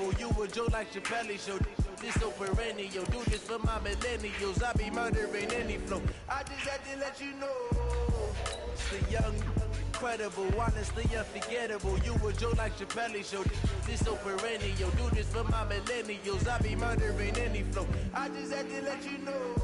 unforgettable. You a Joe like Chappelle show. This so perennial. Do this for my millennials. I be murdering any flow. I just had to let you know. It's the young, incredible, honestly unforgettable. You a Joe like Chappelle show. This so perennial. Do this for my millennials. I be murdering any flow. I just had to let you know.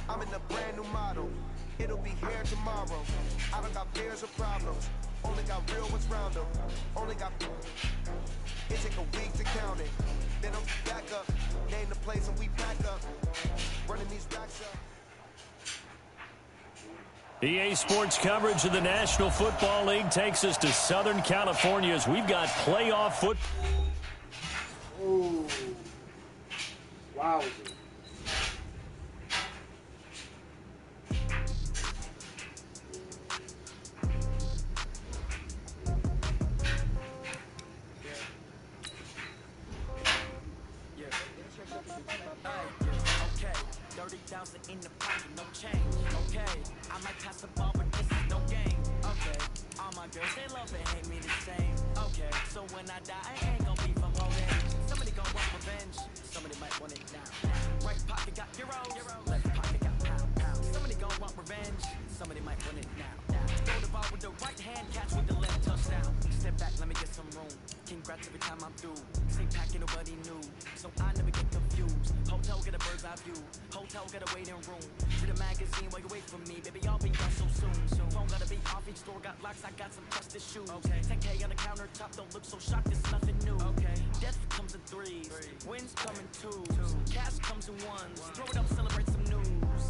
I'm in a brand new model. It'll be here tomorrow. I don't got fears or problems. Only got real ones round them. Only got. It take a week to count it. Then I'm back up. Name the place and we back up. Running these backs up. EA Sports coverage of the National Football League takes us to Southern California as we've got playoff football. Ooh. Wow. In the pocket, no change, okay. I might pass the ball, but this is no game, okay. All my girls, they love and hate me the same, okay. So when I die, I ain't gonna be from old age. Somebody gon' want revenge, somebody might want it now. Right pocket got euros, left pocket got pound. Somebody gon' want revenge, somebody might want it now. Throw the ball with the right hand, catch with the left, touchdown. Step back, let me get some room. Congrats every time I'm through. Stay packing, nobody knew, so I never get confused. Hotel get a bird's eye view. Hotel get a waiting room. Read a magazine while you wait for me. Baby, I'll be done so soon. Phone gotta be off, each store got locks. I got some trusted shoes. Okay. 10K on the countertop, don't look so shocked. It's nothing new. Okay. Death comes in threes. Wins come in twos. Cash comes in ones. Throw it up, celebrate some news.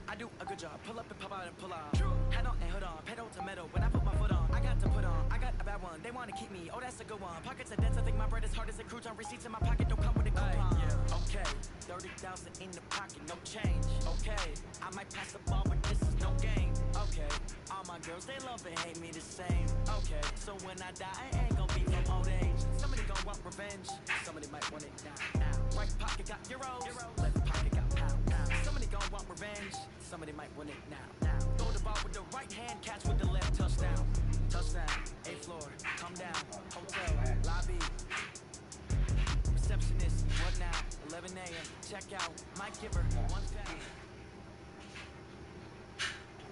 I do a good job. Pull up and pop out and pull out. Head on and hood on. Pedal to metal. When I put my foot on, I got to put on. I got a bad one. They want to keep me. Oh, that's a good one. Pockets are dense. I think my bread is hard as a crouton. Receipts in my pocket don't come with a coupon. Yeah. Okay. 30,000 in the pocket, no change. Okay. I might pass the ball, but this is no game. Okay. All my girls, they love and hate me the same. Okay. So when I die, I ain't gonna be from old age. Somebody gon' want revenge. Somebody might want it now. Right pocket got euros. Left pocket got pound. Somebody gon' want revenge. Somebody might win it now. Throw the ball with the right hand, catch with the left, touchdown. Touchdown, 8th floor, come down, hotel, lobby. Receptionist, what now? 11 a.m., check out, Mike Giver, 1 second.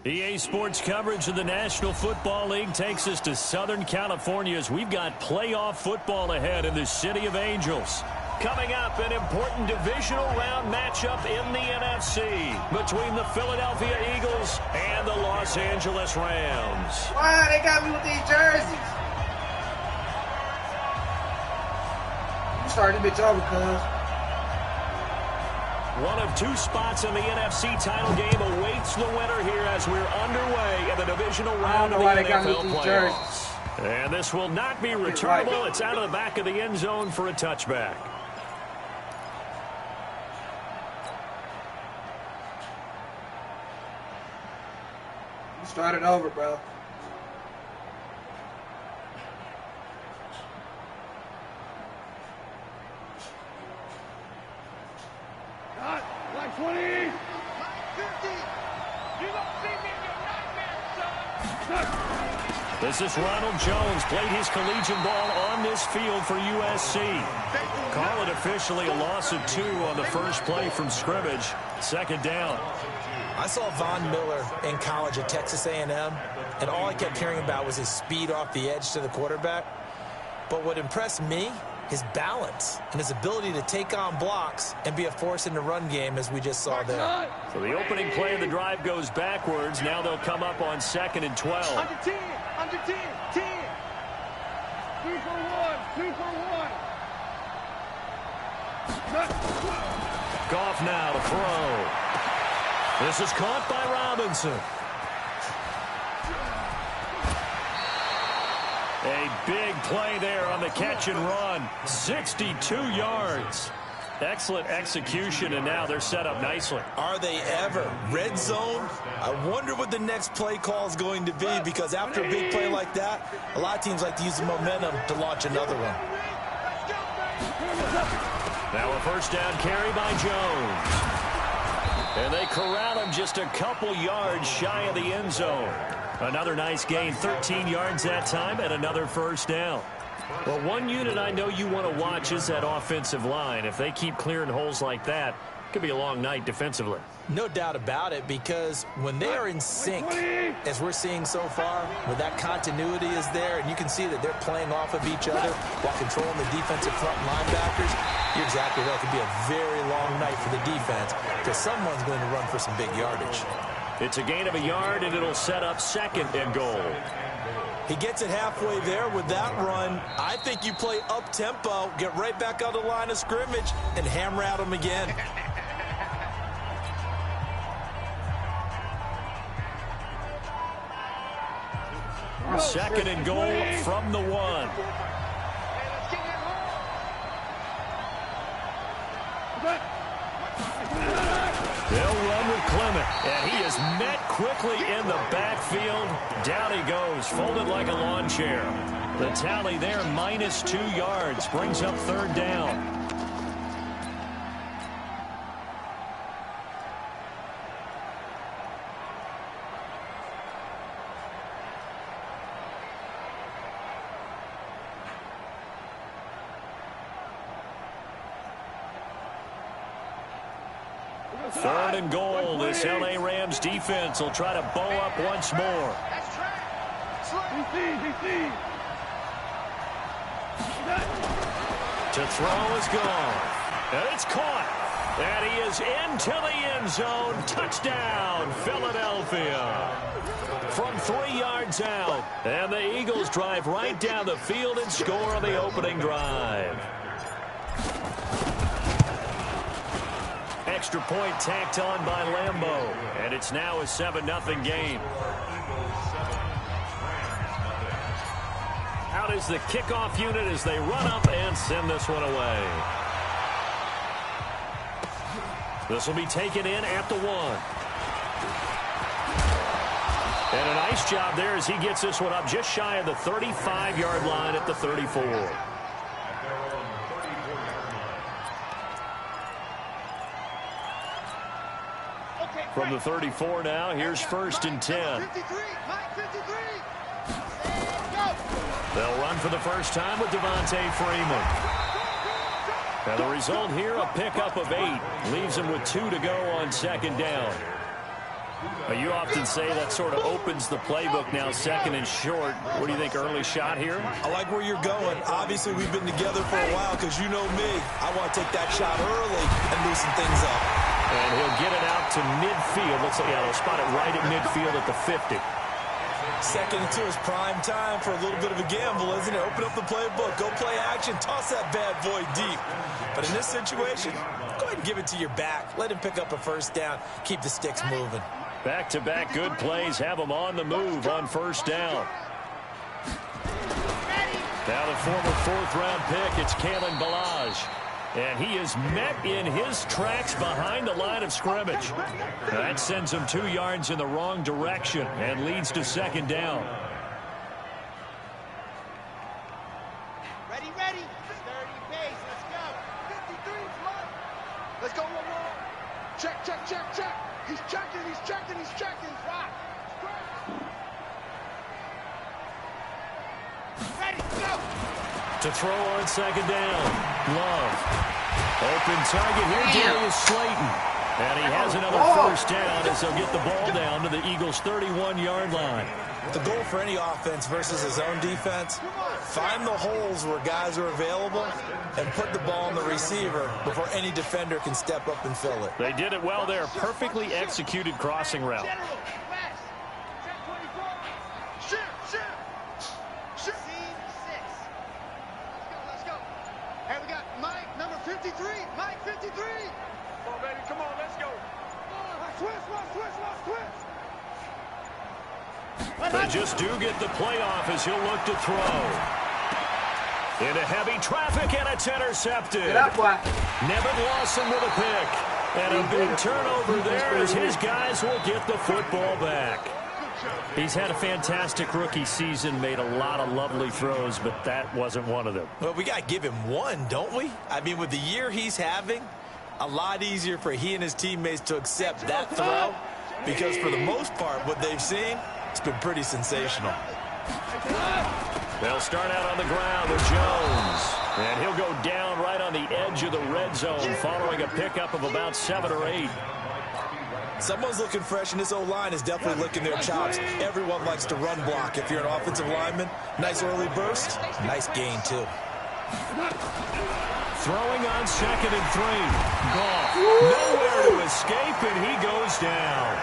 EA Sports coverage of the National Football League takes us to Southern California as we've got playoff football ahead in the City of Angels. Coming up, an important divisional round matchup in the NFC between the Philadelphia Eagles and the Los Angeles Rams. Why they got me with these jerseys? You started this bitch over, cuz. One of two spots in the NFC title game awaits the winner here as we're underway in the divisional round of the NFL playoffs. And this will not be returnable. It's out of the back of the end zone for a touchback. Start it over, bro. Not like 20. Like 50. You don't see me in your nightmares, son. This is Ronald Jones. Played his collegiate ball on this field for USC. Call it officially a loss of 2 on the first play from scrimmage. Second down. I saw Von Miller in college at Texas A&M, and all I kept hearing about was his speed off the edge to the quarterback. But what impressed me, his balance and his ability to take on blocks and be a force in the run game, as we just saw there. So the opening play of the drive goes backwards. Now they'll come up on 2nd and 12. Under 10, 10. 2 for 1, 2 for 1. Goff now to throw. This is caught by Robinson. A big play there on the catch and run. 62 yards. Excellent execution, and now they're set up nicely. Are they ever? Red zone? I wonder what the next play call is going to be, because after a big play like that, a lot of teams like to use the momentum to launch another one. Now a first down carry by Jones. And they corral him just a couple yards shy of the end zone. Another nice gain, 13 yards that time, and another first down. Well, one unit I know you want to watch is that offensive line. If they keep clearing holes like that, it could be a long night defensively. No doubt about it, because when they are in sync, as we're seeing so far, when that continuity is there, and you can see that they're playing off of each other while controlling the defensive front linebackers, you're exactly right. It could be a very long night for the defense, because someone's going to run for some big yardage. It's a gain of a yard, and it'll set up 2nd and goal. He gets it halfway there with that run. I think you play up-tempo, get right back on the line of scrimmage, and hammer at him again. 2nd and goal from the 1. They'll run with Clement, and he is met quickly in the backfield. Down he goes, folded like a lawn chair. The tally there, -2 yards, brings up 3rd down. Third and goal. This L.A. Rams defense will try to bow up once more. To throw is gone. And it's caught. And he is into the end zone. Touchdown, Philadelphia. From 3 yards out. And the Eagles drive right down the field and score on the opening drive. Extra point tacked on by Lambeau. And it's now a 7-0 game. Out is the kickoff unit as they run up and send this one away. This will be taken in at the 1. And a nice job there as he gets this one up just shy of the 35-yard line at the 34. From the 34 now, here's 1st and 10. They'll run for the first time with Devontae Freeman. Now the result here, a pickup of 8. Leaves him with 2 to go on 2nd down. Now you often say that sort of opens the playbook now, 2nd and short. What do you think, early shot here? I like where you're going. Obviously, we've been together for a while because you know me. I want to take that shot early and loosen things up. And he'll get it out to midfield. Looks like, yeah, they'll spot it right at midfield at the 50. 2nd and 2 is prime time for a little bit of a gamble, isn't it? Open up the playbook, go play action, toss that bad boy deep. But in this situation, go ahead and give it to your back. Let him pick up a first down. Keep the sticks moving. Back-to-back good plays have them on the move on 1st down. Now the former 4th-round pick, it's Kalen Ballage. And he is met in his tracks behind the line of scrimmage. That sends him 2 yards in the wrong direction and leads to 2nd down. Ready. Sturdy pace. Let's go. 53, flood. Let's go, 1-1. Check. He's checking. Rock. Ready, go. To throw on 2nd down. Love. Open target here, Darius Slayton. And he has another first down as he'll get the ball down to the Eagles' 31-yard line. The goal for any offense versus his own defense, find the holes where guys are available and put the ball on the receiver before any defender can step up and fill it. They did it well there. Perfectly executed crossing route. Let's go. Hey, we got Mike, number 53. Mike, 53. Come on, baby. Come on, let's go. Twist. They just do get the playoff as he'll look to throw. Into heavy traffic, and it's intercepted. Nevin Lawson with a pick. And a big turnover there as his guys will get the football back. He's had a fantastic rookie season, made a lot of lovely throws, but that wasn't one of them. Well, we got to give him one, don't we? I mean, with the year he's having, a lot easier for he and his teammates to accept that throw because for the most part, what they've seen, it's been pretty sensational. They'll start out on the ground with Jones. And he'll go down right on the edge of the red zone following a pickup of about 7 or 8. Someone's looking fresh, and this O-line is definitely licking their chops. Everyone likes to run block. If you're an offensive lineman, nice early burst, nice gain, too. Throwing on 2nd and 3. Goff nowhere to escape, and he goes down.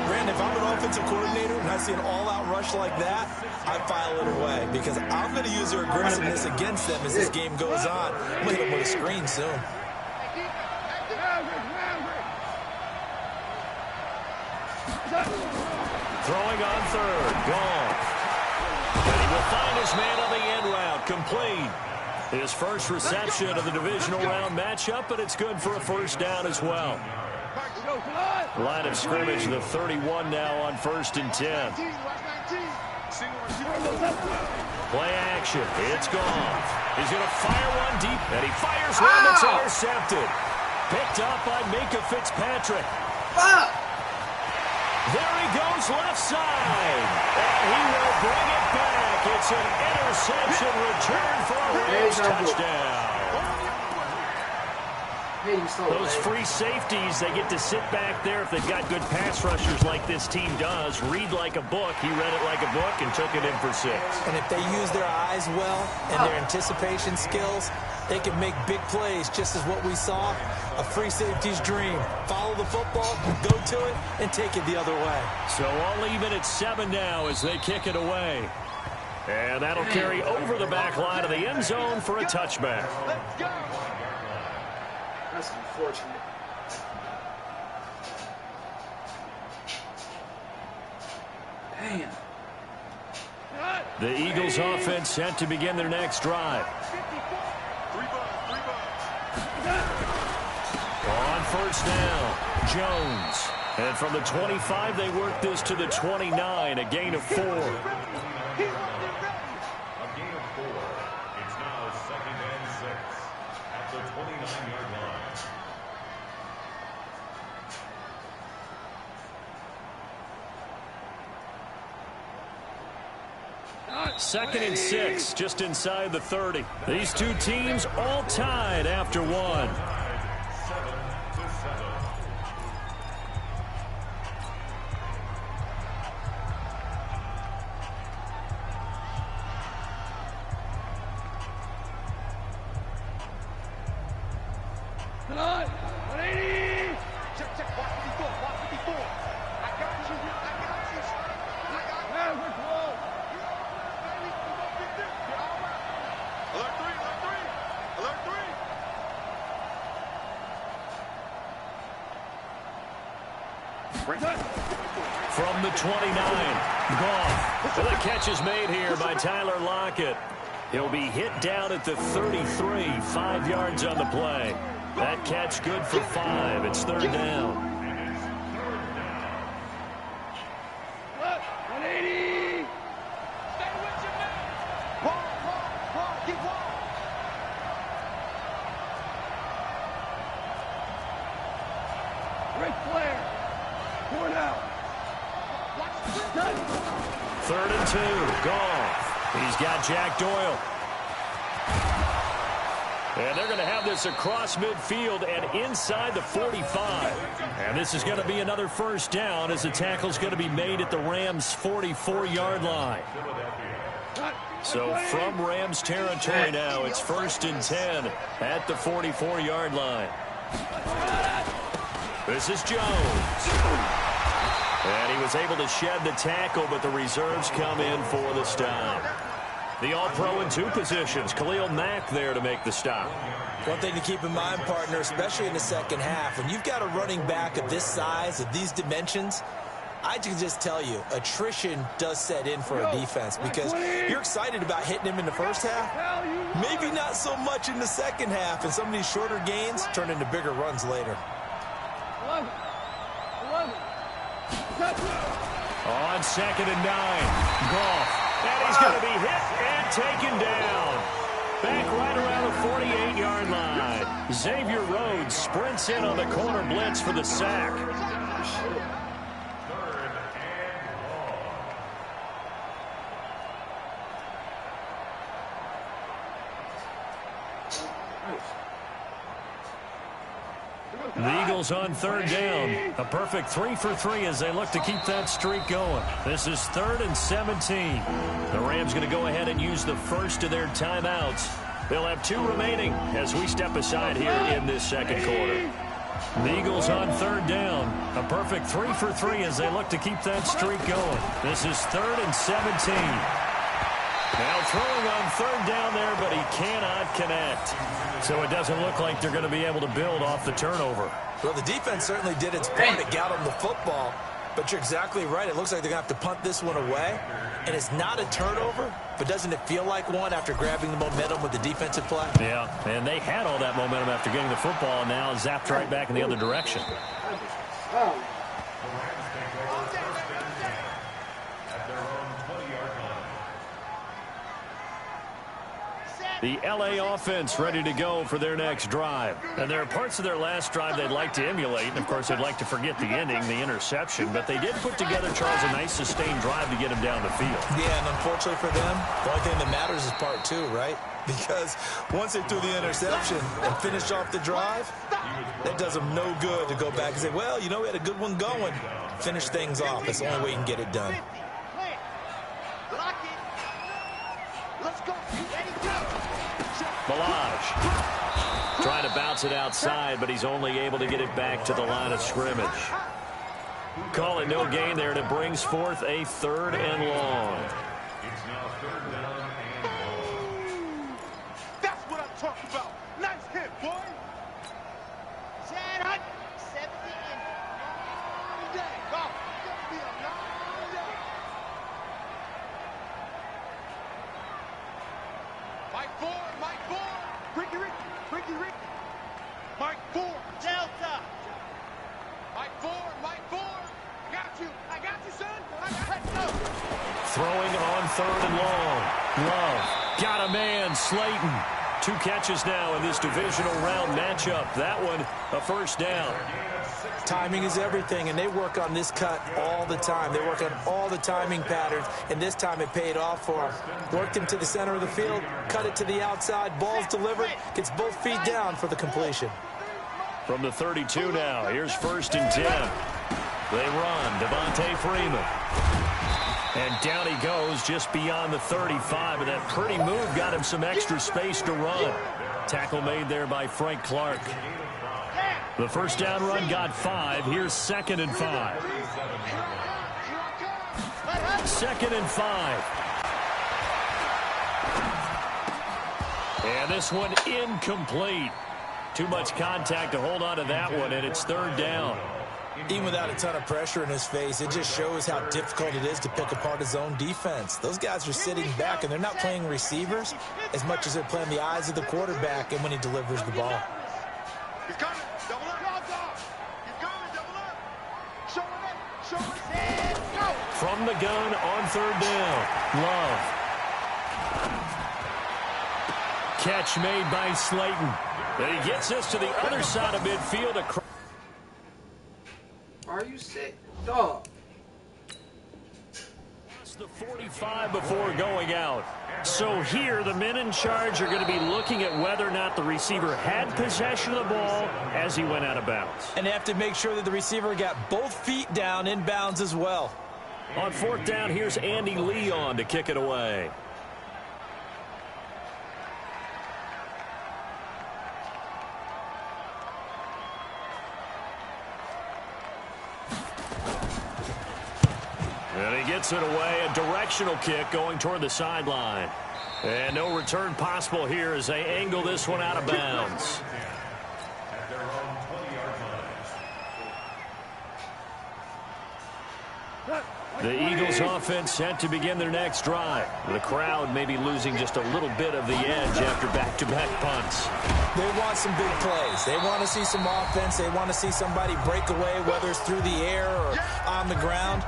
Brandon, if I'm an offensive coordinator and I see an all-out rush like that, I file it away because I'm going to use their aggressiveness against them as this game goes on. I'm going to hit them with a screen soon. Throwing on 3rd. Goff. And he will find his man on the end route. Complete. His first reception of the divisional round matchup, but it's good for a first down as well. Line of scrimmage, the 31 now on 1st and 10. Play action. It's Goff. He's going to fire one deep, and he fires one that's intercepted. Picked up by Minka Fitzpatrick. There he goes left side. And he will bring it back. It's an interception return for a Rams touchdown. Those free safeties, they get to sit back there if they've got good pass rushers like this team does. Read like a book. He read it like a book and took it in for 6. And if they use their eyes well and their anticipation skills, they can make big plays, just as what we saw. A free safety's dream. Follow the football, go to it, and take it the other way. So all even at 7 now as they kick it away. And that'll carry over the back line of the end zone for a touchback. Let's go. That's unfortunate. Damn. The Eagles offense set to begin their next drive. On 1st down, Jones. And from the 25, they work this to the 29, a gain of 4. A gain of 4. It's now 2nd and 6 at the 29-yard line. 2nd and 6, just inside the 30. These two teams all tied after 1. 7-7. From the 29, Goff. The catch is made here by Tyler Lockett. He'll be hit down at the 33, 5 yards on the play. That catch good for 5. It's 3rd down. 180. Stay with your man. Ball, keep ball. Ric Flair. 4 down. 3rd and 2, Goff. He's got Jack Doyle. And they're going to have this across midfield and inside the 45. And this is going to be another first down as the tackle's going to be made at the Rams' 44-yard line. So from Rams territory now, it's 1st and 10 at the 44-yard line. This is Jones. And he was able to shed the tackle, but the reserves come in for the stop. The All-Pro in 2 positions. Khalil Mack there to make the stop. One thing to keep in mind, partner, especially in the second half, when you've got a running back of this size, of these dimensions, I can just tell you, attrition does set in for a defense because you're excited about hitting him in the first half. Maybe not so much in the second half, and some of these shorter gains turn into bigger runs later. 11. On 2nd and 9, Goff. And he's going to be hit and taken down. Back right around the 48-yard line. Xavier Rhodes sprints in on the corner blitz for the sack. The Eagles on 3rd down. A perfect 3 for 3 as they look to keep that streak going. This is 3rd and 17. The Rams going to go ahead and use the first of their timeouts. They'll have 2 remaining as we step aside here in this second quarter. The Eagles on 3rd down. A perfect 3 for 3 as they look to keep that streak going. This is 3rd and 17. Now throwing on 3rd down there, but he cannot connect. So it doesn't look like they're going to be able to build off the turnover. Well, the defense certainly did its part to get them the football. But you're exactly right. It looks like they're going to have to punt this one away. And it's not a turnover, but doesn't it feel like one after grabbing the momentum with the defensive play? Yeah, and they had all that momentum after getting the football, and now zapped right back in the other direction. The L.A. offense ready to go for their next drive. And there are parts of their last drive they'd like to emulate. And, of course, they'd like to forget the ending, the interception. But they did put together, Charles, a nice sustained drive to get him down the field. Yeah, and unfortunately for them, the only thing that matters is part 2, right? Because once they threw the interception and finished off the drive, that does them no good to go back and say, well, you know, we had a good one going. Finish things off. That's the only way you can get it done. Balaj trying to bounce it outside, but he's only able to get it back to the line of scrimmage. Call it no gain there, and it brings forth a 3rd and long. It's now 3rd down and long. That's what I'm talking about. Nice hit, boy. Chad Hunt, 70 and long day. Go. It's going to be a long day. Mike 4. Ricky. Mike 4. Delta. Mike 4. I got you, son. Let's go. Throwing on 3rd and long. Love got a man, Slayton. 2 catches now in this divisional round matchup. That one, a first down. Timing is everything, and they work on this cut all the time. They work on all the timing patterns, and this time it paid off for them. Worked him to the center of the field, cut it to the outside, ball's delivered, gets both feet down for the completion. From the 32 now, here's 1st and 10. They run, Devontae Freeman. And down he goes just beyond the 35, and that pretty move got him some extra space to run. Tackle made there by Frank Clark. The first down run got 5. Here's 2nd and 5. 2nd and 5. And this one incomplete. Too much contact to hold on to that one, and it's 3rd down. Even without a ton of pressure in his face, it just shows how difficult it is to pick apart his own defense. Those guys are sitting back, and they're not playing receivers as much as they're playing the eyes of the quarterback and when he delivers the ball. He's coming. Double up. He's coming. Double up. Show it. Go. From the gun on 3rd down. Love. Catch made by Slayton. And he gets us to the other side of midfield. Are you sick? Dog. the 45 before going out. So here, the men in charge are going to be looking at whether or not the receiver had possession of the ball as he went out of bounds. And they have to make sure that the receiver got both feet down in bounds as well. On fourth down, here's Andy Leon to kick it away. And he gets it away, a directional kick going toward the sideline. And no return possible here as they angle this one out of bounds. At their own 20-yard line. The Eagles offense set to begin their next drive. The crowd may be losing just a little bit of the edge after back-to-back punts. They want some big plays. They want to see some offense. They want to see somebody break away, whether it's through the air or on the ground.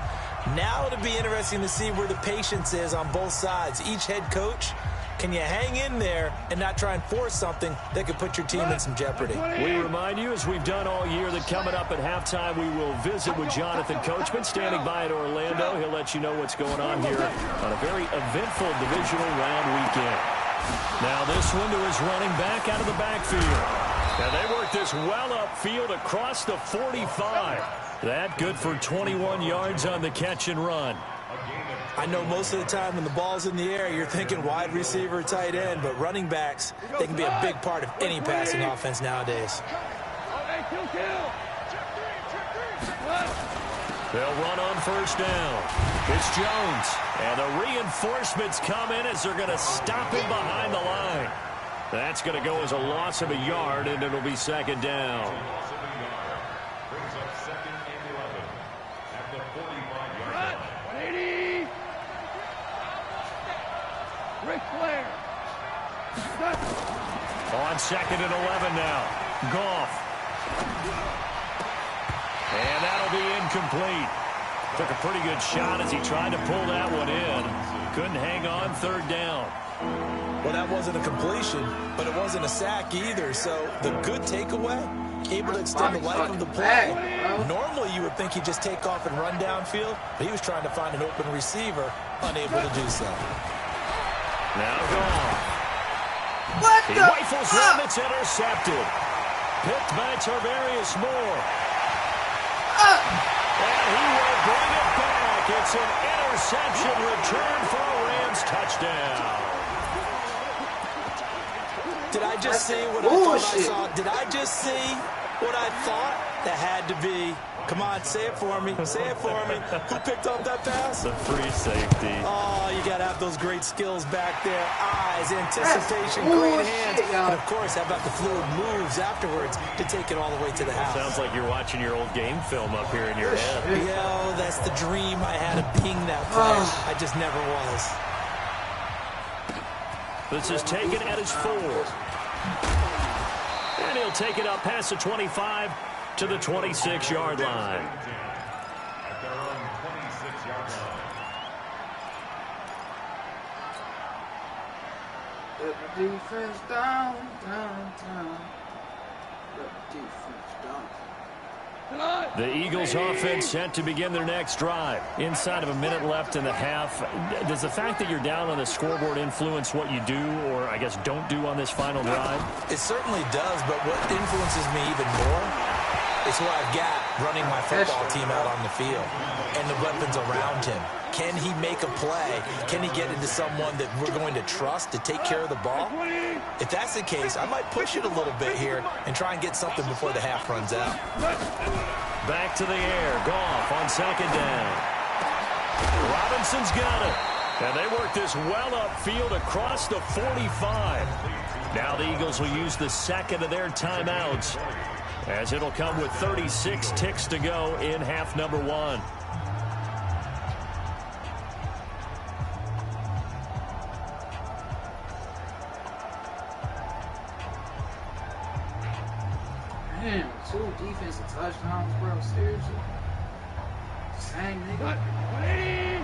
Now it'll be interesting to see where the patience is on both sides. Each head coach, can you hang in there and not try and force something that could put your team in some jeopardy? We remind you, as we've done all year, that coming up at halftime, we will visit with Jonathan Coachman standing by in Orlando. He'll let you know what's going on here on a very eventful divisional round weekend. Now this window is running back out of the backfield. And they work this well upfield across the 45. That good for 21 yards on the catch and run. I know most of the time when the ball's in the air, you're thinking wide receiver, tight end, but running backs, they can be a big part of any passing offense nowadays. They'll run on first down. It's Jones. And the reinforcements come in as they're going to stop him behind the line. That's going to go as a loss of a yard, and it'll be second down. Brings up second and 11 at the 45-yard line. 180. Ric Flair. On second and 11 now. Goff. And that'll be incomplete. Took a pretty good shot as he tried to pull that one in. Couldn't hang on third down. Well, that wasn't a completion, but it wasn't a sack either. So the good takeaway, able to extend the life of the play. Normally you would think he'd just take off and run downfield, but he was trying to find an open receiver, unable to do so. Now Goff. What He the rifles fuck? one, it's intercepted. Picked by Tarvarius Moore. And he will bring it back. It's an interception return for a Rams touchdown. Did I just see what I thought I saw? Did I just see what I thought? That had to be. Come on, say it for me. Say it for me. Who picked up that pass? The free safety. Oh, you got to have those great skills back there. Eyes, anticipation, great hands. And, of course, how about the fluid moves afterwards to take it all the way to the house? Sounds like you're watching your old game film up here in your head. Yo, that's the dream I had of being that player. I just never was. This is taken at his 4. And he'll take it up past the 25 to the 26-yard line. At their own 26-yard line. Let the defense down, down, down. Let the defense down. The Eagles offense set to begin their next drive. Inside of a minute left in the half. Does the fact that you're down on the scoreboard influence what you do, or I guess don't do on this final drive? It certainly does, but what influences me even more is what I've got running my football team out on the field and the weapons around him. Can he make a play? Can he get into someone that we're going to trust to take care of the ball? If that's the case, I might push it a little bit here and try and get something before the half runs out. Back to the air. Goff on second down. Robinson's got it. And they work this well upfield across the 45. Now the Eagles will use the second of their timeouts, as it'll come with 36 ticks to go in half number 1. Damn, 2 defensive touchdowns, bro. Seriously. Same nigga. 180.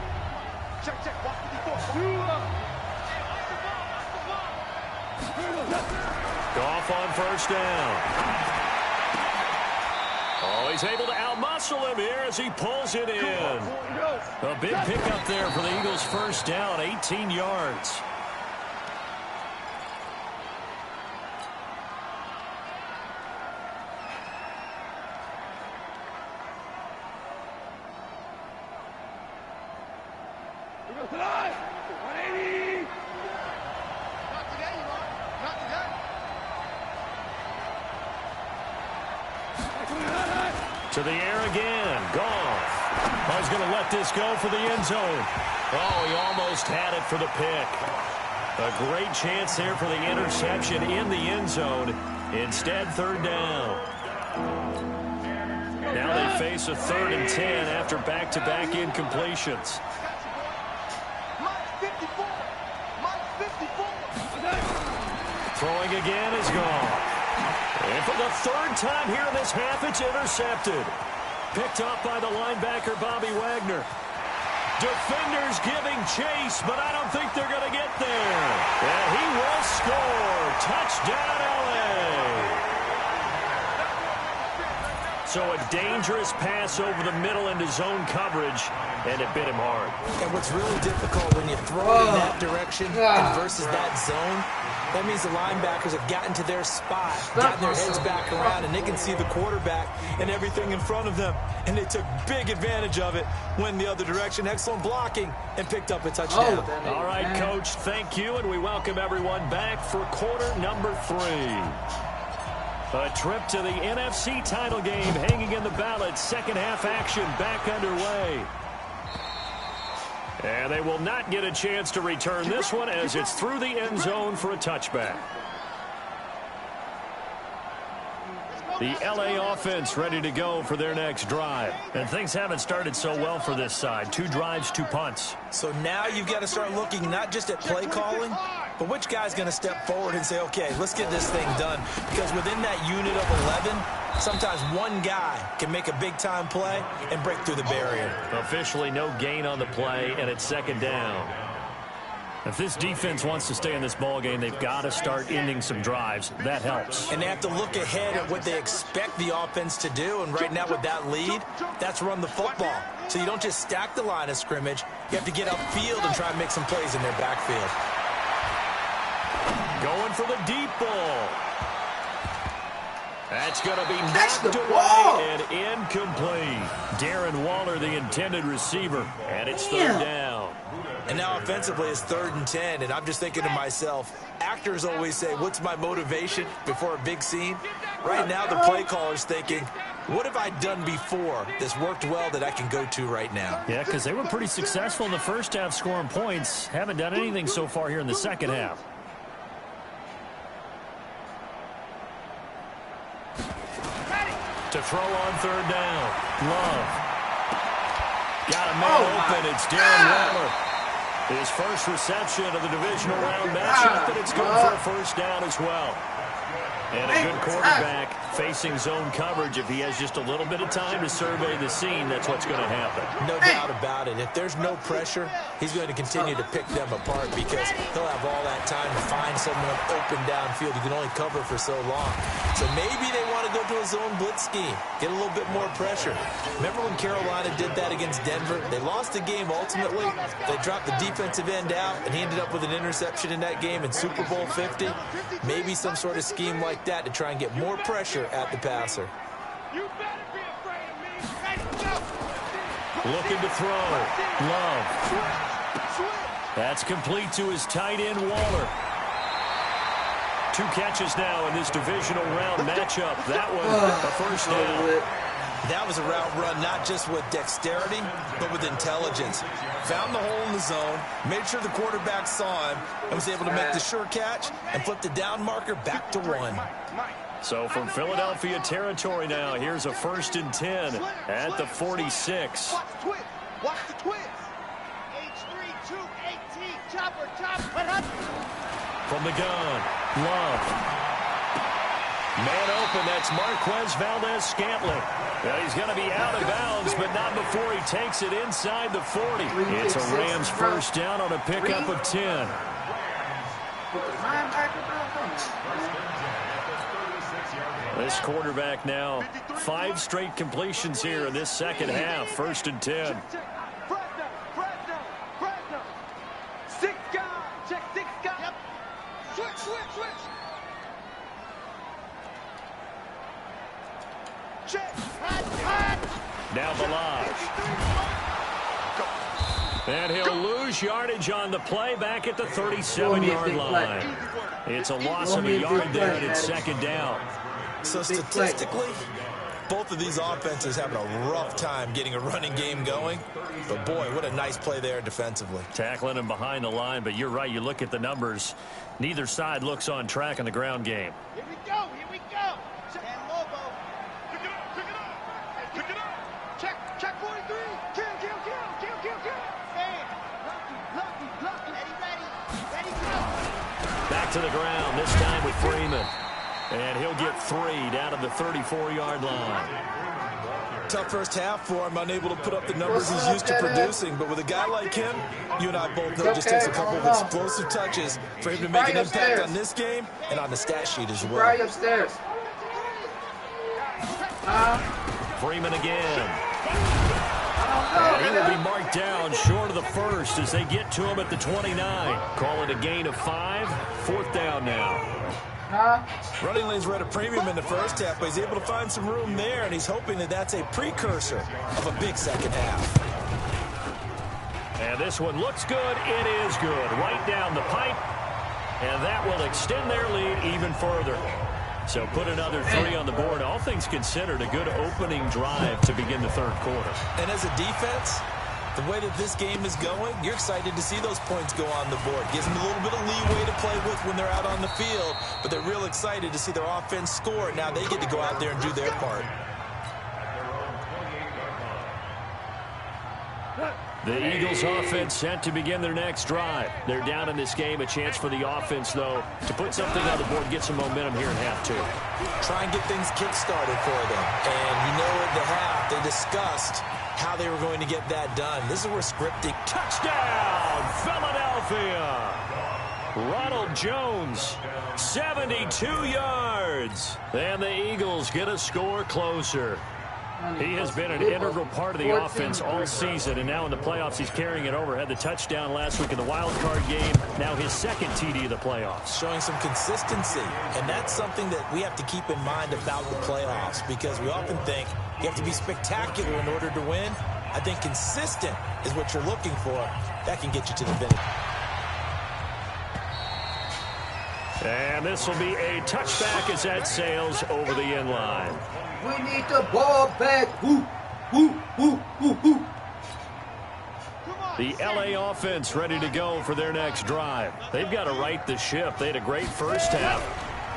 Check, check. Watch the defense. Goff on first down. Oh, he's able to outmuscle him here as he pulls it in. A big pickup there for the Eagles' first down, 18 yards. To the air again. Goff. I was going to let this go for the end zone. Oh, he almost had it for the pick. A great chance there for the interception in the end zone. Instead, third down. Now they face a 3rd and 10 after back-to-back incompletions. Throwing again is gone. And for the 3rd time here in this half, it's intercepted. Picked up by the linebacker, Bobby Wagner. Defenders giving chase, but I don't think they're going to get there. And he will score. Touchdown, L.A. So a dangerous pass over the middle into zone coverage, and it bit him hard. And what's really difficult when you throw in that direction and versus that zone, that means the linebackers have gotten to their spot, gotten their heads back around, and they can see the quarterback and everything in front of them. And they took big advantage of it when the other direction. Excellent blocking and picked up a touchdown. All right, Coach, thank you, and we welcome everyone back for quarter number 3. A trip to the NFC title game hanging in the balance. Second half action back underway. And they will not get a chance to return this one as it's through the end zone for a touchback. The LA offense ready to go for their next drive. And things haven't started so well for this side. 2 drives, 2 punts. So now you've got to start looking not just at play calling, but which guy's going to step forward and say, okay, let's get this thing done. Because within that unit of 11, sometimes one guy can make a big-time play and break through the barrier. Officially no gain on the play, and it's 2nd down. If this defense wants to stay in this ballgame, they've got to start ending some drives. That helps. And they have to look ahead at what they expect the offense to do. And right now with that lead, that's run the football. So you don't just stack the line of scrimmage. You have to get upfield and try and make some plays in their backfield. Going for the deep ball. That's going to be knocked away and incomplete. Darren Waller, the intended receiver, and it's 3rd down. And now offensively it's 3rd and 10, and I'm just thinking to myself, actors always say, what's my motivation before a big scene? Right now the play caller's thinking, what have I done before that's worked well that I can go to right now? Yeah, because they were pretty successful in the first half scoring points. Haven't done anything so far here in the second half. To throw on 3rd down. Love. Got a man open. It's Darren Waller. His first reception of the divisional round matchup, and it's good for a 1st down as well. And a good quarterback facing zone coverage. If he has just a little bit of time to survey the scene, that's what's going to happen. No doubt about it. If there's no pressure, he's going to continue to pick them apart because he'll have all that time to find someone open downfield. He can only cover for so long. So maybe they want to go to a zone blitz scheme, get a little bit more pressure. Remember when Carolina did that against Denver? They lost the game ultimately. They dropped the defensive end out, and he ended up with an interception in that game in Super Bowl 50. Maybe some sort of scheme like that to try and get more pressure at the passer. Looking to throw. Love. That's complete to his tight end, Waller. 2 catches now in this divisional round matchup. That was a 1st down. That was a route run not just with dexterity, but with intelligence. Found the hole in the zone, made sure the quarterback saw him, and was able to make the sure catch and flip the down marker back to 1. So from Philadelphia territory now, here's a 1st and 10 at the 46. Watch the twist. H3, 2, 18, chopper. From the gun, Love. Man open, that's Marquez Valdez-Scantling. Well, he's going to be out of bounds, but not before he takes it inside the 40. It's a Rams 1st down on a pickup of 10. This quarterback now 5 straight completions here in this second half. 1st and 10. Switch. Check. Hot. Now Balaj. And he'll lose yardage on the play back at the 37-yard line. It's a loss of a yard there, and it's second down. So statistically, both of these offenses having a rough time getting a running game going. But, boy, what a nice play there defensively. Tackling him behind the line, but you're right. You look at the numbers. Neither side looks on track in the ground game. Here we go. And Lobo. Pick it up. Check 43. Kill. Stand. Lucky. Ready, go. Back to the ground, this time with Freeman. And he'll get 3 down to the 34-yard line. Tough first half for him, unable to put up the numbers he's used to producing. But with a guy like him, you and I both know it just takes a couple of explosive touches for him to make an impact on this game and on the stat sheet as well. Right upstairs. Freeman again. And he will be marked down short of the first as they get to him at the 29. Call it a gain of 5. 4th down now. Running lanes were at a premium in the first half, but he's able to find some room there, and he's hoping that that's a precursor of a big second half. And this one looks good. It is good. Right down the pipe. And that will extend their lead even further. So put another 3 on the board. All things considered, a good opening drive to begin the third quarter. And as a defense, the way that this game is going, you're excited to see those points go on the board. Gives them a little bit of leeway to play with when they're out on the field, but they're real excited to see their offense score. Now they get to go out there and do their part. The Eagles offense set to begin their next drive. They're down in this game. A chance for the offense, though, to put something on the board, get some momentum here in half 2. Try and get things kick-started for them. And you know at the half, they discussed how they were going to get that done. This is where scripting. Touchdown, Philadelphia! Ronald Jones, 72 yards. And the Eagles get a score closer. He has been an integral part of the offense all season, and now in the playoffs he's carrying it over. Had the touchdown last week in the wild card game. Now his second TD of the playoffs. Showing some consistency, and that's something that we have to keep in mind about the playoffs, because we often think you have to be spectacular in order to win. I think consistent is what you're looking for. That can get you to the finish. And this will be a touchback as that sails over the end line. We need the ball back. Woo. The LA offense ready to go for their next drive. They've got to right the ship. They had a great first half,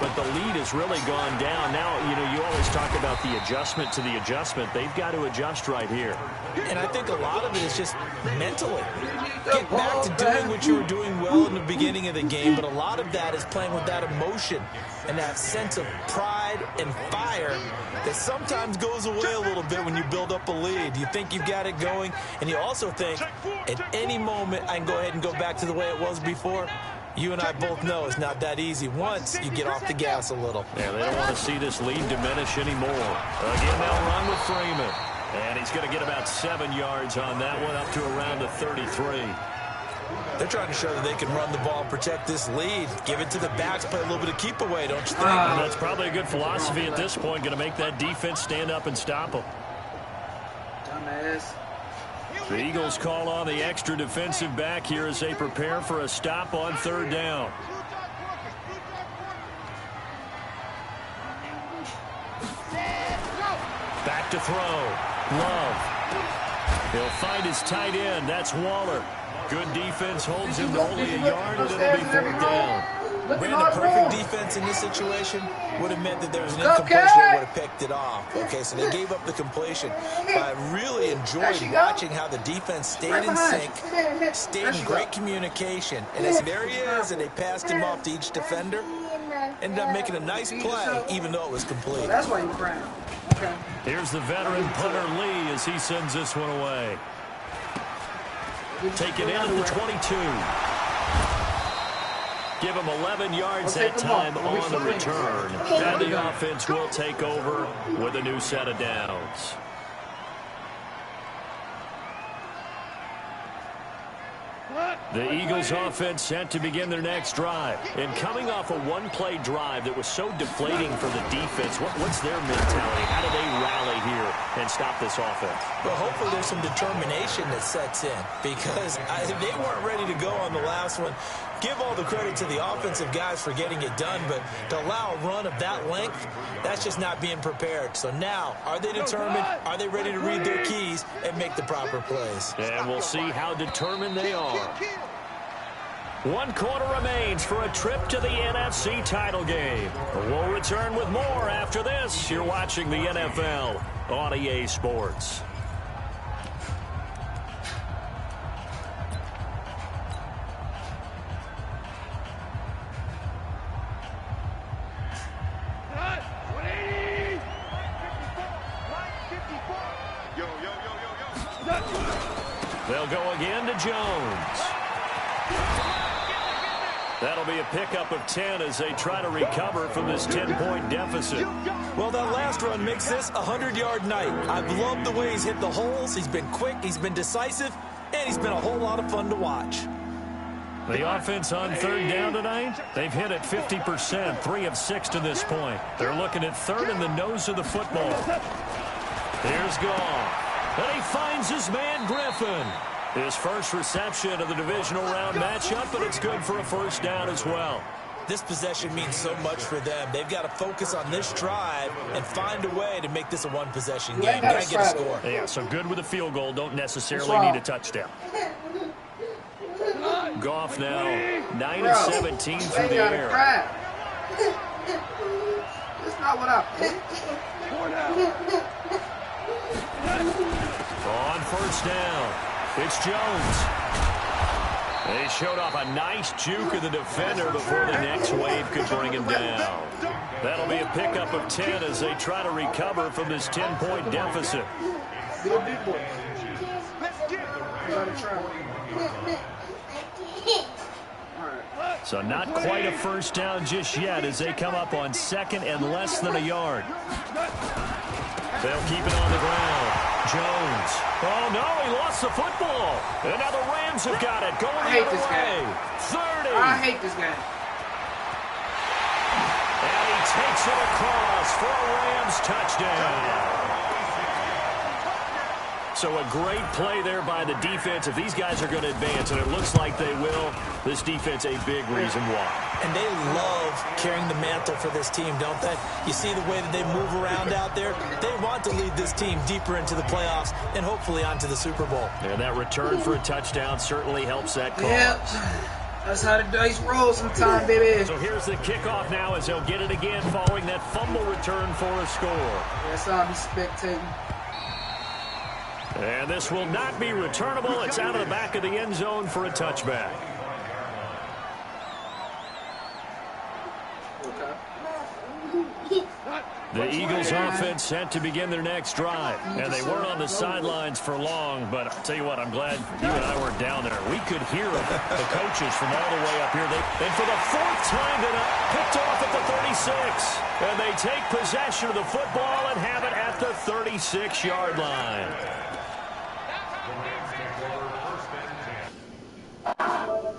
but the lead has really gone down. Now, you always talk about the adjustment to the adjustment. They've got to adjust right here. And I think a lot of it is just mentally. Get back to doing what you were doing well in the beginning of the game, but a lot of that is playing with that emotion and that sense of pride and fire that sometimes goes away a little bit when you build up a lead. You think you've got it going, and you also think at any moment I can go ahead and go back to the way it was before. You and I both know it's not that easy once you get off the gas a little. Yeah, they don't want to see this lead diminish anymore. Again, they'll run with Freeman. And he's going to get about 7 yards on that one, up to around the 33. They're trying to show that they can run the ball and protect this lead. Give it to the backs, play a little bit of keep away, don't you think? That's probably a good philosophy at this point. Going to make that defense stand up and stop them. Dumbass. The Eagles call on the extra defensive back here as they prepare for a stop on 3rd down. Back to throw. Love. He'll find his tight end. That's Waller. Good defense holds him to only a yard, and it'll be 4th down. Brandon, perfect defense in this situation would have meant that there was an incompletion that would have picked it off. Okay, so they gave up the completion. But I really enjoyed watching how the defense stayed in sync, stayed in great communication. And as there he is, and they passed him off to each defender, ended up making a nice play, even though it was complete. That's why you're crying. Okay. Here's the veteran punter Lee as he sends this one away. Take it in at the 22. Give him 11 yards that time on the return. And the offense will take over with a new set of downs. The Eagles offense set to begin their next drive. And coming off a one-play drive that was so deflating for the defense, what's their mentality? How do they rally here and stop this offense? Well, hopefully there's some determination that sets in because they weren't ready to go on the last one. Give all the credit to the offensive guys for getting it done, but to allow a run of that length, that's just not being prepared. So now, are they determined? Are they ready to read their keys and make the proper plays? And we'll see how determined they are. 1 quarter remains for a trip to the NFC title game. We'll return with more after this. You're watching the NFL on EA Sports. They'll go again to Jones. That'll be a pickup of 10 as they try to recover from this 10-point deficit. Well, that last run makes this a 100-yard night. I've loved the way he's hit the holes. He's been quick, he's been decisive, and he's been a whole lot of fun to watch. The offense on third down tonight, they've hit it 50%, 3 of 6 to this point. They're looking at third in the nose of the football. Here's Goff. And he finds his man Griffin. His first reception of the divisional round matchup, but it's good for a first down as well. This possession means so much for them. They've got to focus on this drive and find a way to make this a one-possession game. Got to get a score. Yeah, so good with a field goal. Don't necessarily need a touchdown. Goff now 9 of 17 through the air. That's not what I On first down, it's Jones. They showed off a nice juke of the defender before the next wave could bring him down. That'll be a pickup of 10 as they try to recover from this 10-point deficit. Be a big boy. So not quite a first down just yet as they come up on second and less than a yard. They'll keep it on the ground. Jones. Oh, no, he lost the football. And now the Rams have got it. Going the other way. 30. I hate this game. And he takes it across for a Rams touchdown. So a great play there by the defense. If these guys are going to advance, and it looks like they will, this defense a big reason why. And they love carrying the mantle for this team, don't they? You see the way that they move around out there? They want to lead this team deeper into the playoffs and hopefully onto the Super Bowl. And that return for a touchdown certainly helps that cause. Yep. That's how the dice roll sometimes, baby. So here's the kickoff now as they'll get it again following that fumble return for a score. That's how I'll be spectating. And this will not be returnable. It's out of the back of the end zone for a touchback. The Eagles offense set to begin their next drive. And they weren't on the sidelines for long, but I'll tell you what, I'm glad you and I weren't down there. We could hear the coaches from all the way up here. And for the 4th time tonight, picked off at the 36. And they take possession of the football and have it at the 36-yard line.